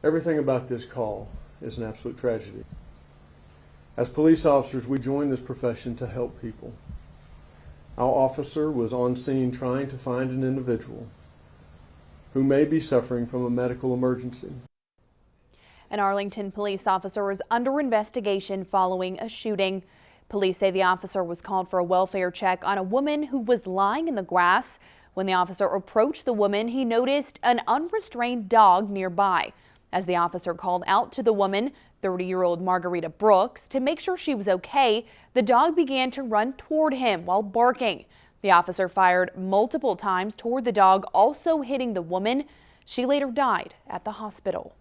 Everything about this call is an absolute tragedy. As police officers, we join this profession to help people. Our officer was on scene trying to find an individual who may be suffering from a medical emergency. An Arlington police officer is under investigation following a shooting. Police say the officer was called for a welfare check on a woman who was lying in the grass. When the officer approached the woman, he noticed an unrestrained dog nearby. As the officer called out to the woman, 30-year-old Margarita Brooks, to make sure she was okay, the dog began to run toward him while barking. The officer fired multiple times toward the dog, also hitting the woman. She later died at the hospital.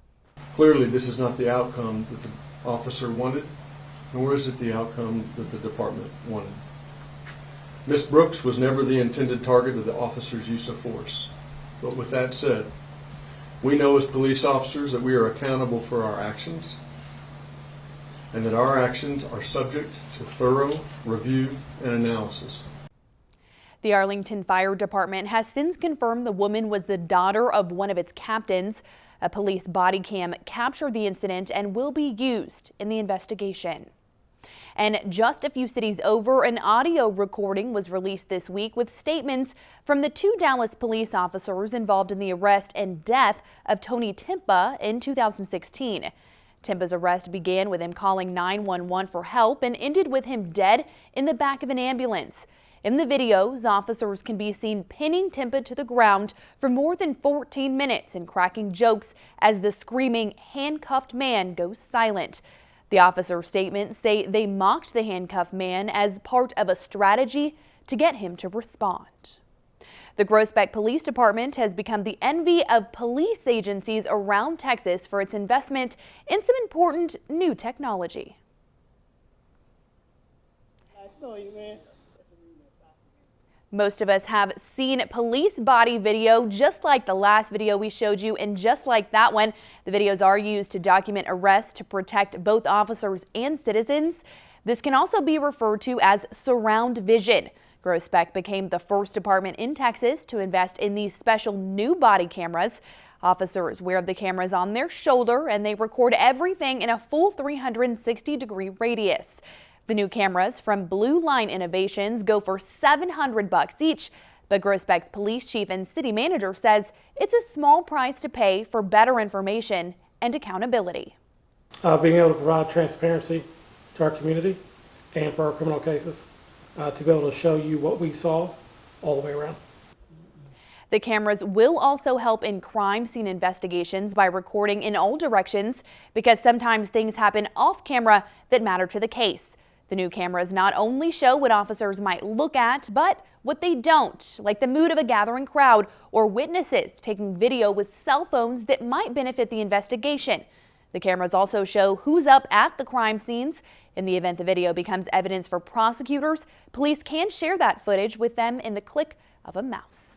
Clearly, this is not the outcome that the officer wanted, nor is it the outcome that the department wanted. Ms. Brooks was never the intended target of the officer's use of force. But with that said, we know as police officers that we are accountable for our actions, and that our actions are subject to thorough review and analysis. The Arlington Fire Department has since confirmed the woman was the daughter of one of its captains. A police body cam captured the incident and will be used in the investigation. And just a few cities over, an audio recording was released this week with statements from the 2 Dallas police officers involved in the arrest and death of Tony Timpa in 2016. Timpa's arrest began with him calling 911 for help and ended with him dead in the back of an ambulance. In the videos, officers can be seen pinning Timpa to the ground for more than 14 minutes and cracking jokes as the screaming, handcuffed man goes silent. The officer's statements say they mocked the handcuffed man as part of a strategy to get him to respond. The Groesbeck Police Department has become the envy of police agencies around Texas for its investment in some important new technology. Most of us have seen police body video just like the last video we showed you, and just like that one, the videos are used to document arrests to protect both officers and citizens. This can also be referred to as surround vision. Groesbeck became the first department in Texas to invest in these special new body cameras. Officers wear the cameras on their shoulder and they record everything in a full 360-degree radius. The new cameras from Blue Line Innovations go for $700 each, but Groesbeck's police chief and city manager says it's a small price to pay for better information and accountability. Being able to provide transparency to our community and for our criminal cases, to be able to show you what we saw all the way around. The cameras will also help in crime scene investigations by recording in all directions, because sometimes things happen off camera that matter to the case. The new cameras not only show what officers might look at, but what they don't, like the mood of a gathering crowd or witnesses taking video with cell phones that might benefit the investigation. The cameras also show who's up at the crime scenes. In the event the video becomes evidence for prosecutors, police can share that footage with them in the click of a mouse.